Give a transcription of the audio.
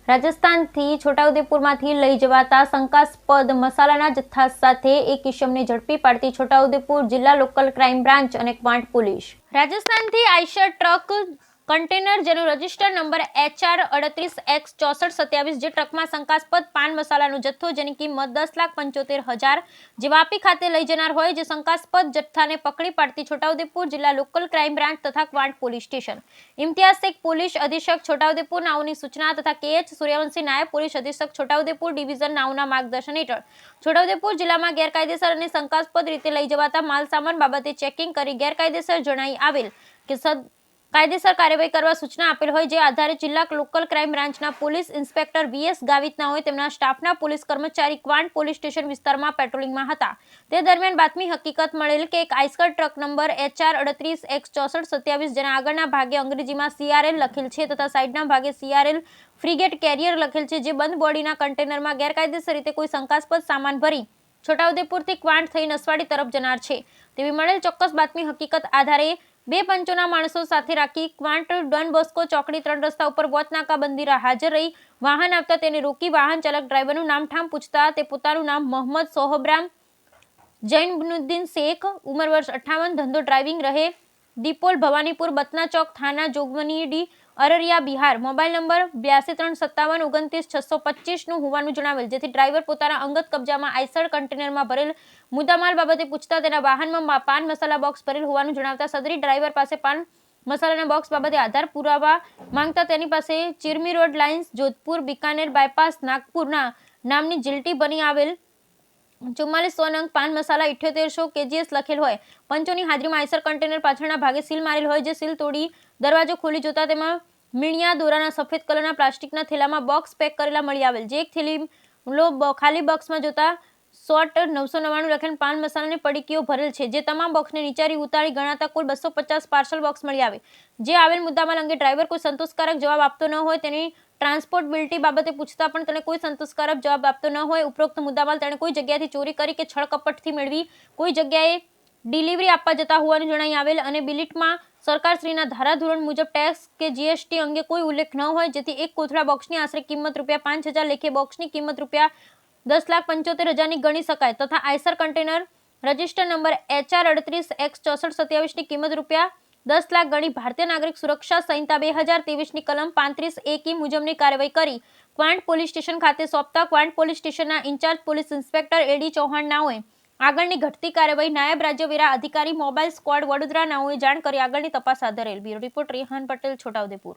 રાજસ્થાનથી છોટાઉદેપુરમાંથી લઈ જવાતા શંકાસ્પદ મસાલાના જથ્થા સાથે એક ઇસમને ઝડપી પાડતી છોટાઉદેપુર જિલ્લા લોકલ ક્રાઇમ બ્રાન્ચ અને ક્વાંટ પોલીસ. રાજસ્થાનથી આઈશર ટ્રક કન્ટેનર જેનો રજિસ્ટર નંબર HR38X6427 જે ટ્રકમાં શંકાસ્પદ પાન મસાલાનો જથ્થો જેની કિંમત 10,75,000 જે વાપી ખાતે લઈ જનાર હોય જે શંકાસ્પદ જથ્થાને પકડી પાડતી છોટાઉદેપુર જિલ્લા લોકલ ક્રાઇમ બ્રાન્ચ તથા Kawant police station. Imtiyaz Shaikh police અધિક્ષક છોટાઉદેપુર નાઓની સૂચના તથા KH સૂર્યવંશી નાયબ પોલીસ અધિક્ષક છોટાઉદેપુર ડિવિઝન નાઓના માર્ગદર્શન હેઠળ છોટાઉદેપુર જિલ્લામાં ગેરકાયદેસર અને શંકાસ્પદ રીતે લઈ જવાતા માલસામાન બાબતે ચેકિંગ કરી ગેરકાયદેસર જણાઈ આવેલ કે કાયદેસર કાર્યવાહી કરવા સૂચના આપેલ હોય જે આધારે જિલ્લા લોકલ ક્રાઇમ બ્રાન્ચના પોલીસ ઇન્સ્પેક્ટર VS ગાવિતના હોય તેમના સ્ટાફના પોલીસ કર્મચારી ક્વાંટ પોલીસ સ્ટેશન વિસ્તારમાં પેટ્રોલિંગમાં હતા. તે દરમિયાન બાતમી હકીકત મળેલ કે એક આઈસર ટ્રક નંબર HR38X6427 જેના આગળના ભાગે અંગ્રેજીમાં CRL લખેલ છે તથા સાઈડના ભાગે CRL ફ્રીગેટ કેરિયર લખેલ છે જે બંધ બોડીના કન્ટેનરમાં ગેરકાયદેસર રીતે કોઈ શંકાસ્પદ સામાન ભરી છોટાઉદેપુરથી ક્વાંટ થઈ નસવાડી તરફ જનાર છે તેવી મળેલ ચોક્કસ બાતમી હકીકત આધારે 2 પંચોના માણસો સાથે રાખી ક્વાંટ ડોન બોસ્કો ચોકડી 3 રસ્તા ઉપર વોચ નાકાબંધી હાજર રહી વાહન આવતા તેને રોકી વાહન ચાલક ડ્રાઈવરનું નામ ઠામ પૂછતા તે પોતાનું નામ મોહમ્મદ સોહબ્રામ જૈનબુદ્દીન શેખ ઉંમર વર્ષ 58 ધંધો ડ્રાઇવિંગ રહે દીપોલ ભવાનીપુર બતના ચોક થાના જોગવનીડી અરરિયા બિહાર મોબાઈલ નંબર 8237592625 નું હોવાનું જણાવેલ જેથી ડ્રાઈવર પોતાના અંગત કબજામાં આઈસર કન્ટેનરમાં ભરેલ મુદ્દામાલ બાબતે પૂછતા તેના વાહનમાં પાન મસાલા બોક્સ ભરેલ હોવાનું જણાવતા સદરી ડ્રાઈવર પાસે પાન મસાલાના બોક્સ બાબતે આધાર પુરાવા માંગતા તેની પાસે Chirmi road lines Jodhpur Bikaner bypass નાગપુરના નામની જીલટી બની આવેલ 4400 નંગ પાન મસાલા 7800 kgs લખેલ હોય પંચોની હાજરીમાં આઈસર કન્ટેનર પાછળના ભાગે સીલ મારેલ હોય જે સીલ તોડી દરવાજો ખોલી જોતા તેમાં મીણિયા દોરાના સફેદ કલરના પ્લાસ્ટિકના થેલામાં બોક્સ પેક કરેલા મળી આવેલ જે એક થેલી ખાલી બોક્સમાં જોતા 999 લખેલ પાન મસાલાની પડીકીઓ ભરેલ છે જે તમામ બોક્સને નીચારી ઉતારી ગણાતા કુલ 250 પાર્સલ બોક્સ મળી આવે જે આવેલ મુદ્દામાલ અંગે ડ્રાઈવર કોઈ સંતોષકારક જવાબ આપતો ન હોય તેની ટ્રાન્સપોર્ટેબિલિટી બાબતે પૂછતા પણ તેને કોઈ સંતોષકારક જવાબ આપતો ન હોય ઉપરોક્ત મુદ્દામાલ તેણે કોઈ જગ્યાએથી ચોરી કરી કે છળકપટથી મેળવી કોઈ જગ્યાએ ડિલિવરી આપવા જતા હોવાનું જણાઈ આવેલ અને બિલિટમાં સરકારશ્રીના ધારાધોરણ મુજબ ટેક્સ કે GST અંગે કોઈ ઉલ્લેખ ન હોય જેથી એક કોથળા બોક્સની આશરે કિંમત ₹5,000 લેખે બોક્સની કિંમત ₹10,75,000ની ગણી શકાય તથા Eicher container register number HR38X6427 ની કિંમત ₹10,00,000 ગણી ભારતીય નાગરિક સુરક્ષા સંહિતા 2023ની કલમ 35A મુજબની કાર્યવાહી કરી ક્વાંટ પોલીસ સ્ટેશન ખાતે સોંપતા ક્વાંટ પોલીસ સ્ટેશનના incharge police inspector AD Chauhan નાઓએ આગળની ઘટતી કાર્યવાહી નાયબ રાજ્યવેરા અધિકારી મોબાઈલ સ્ક્વોડ વડોદરા નાઓએ જાણ કરી આગળની તપાસ હાથ ધરેલ. Bureau report Rehan Patel, Chhota Udepur.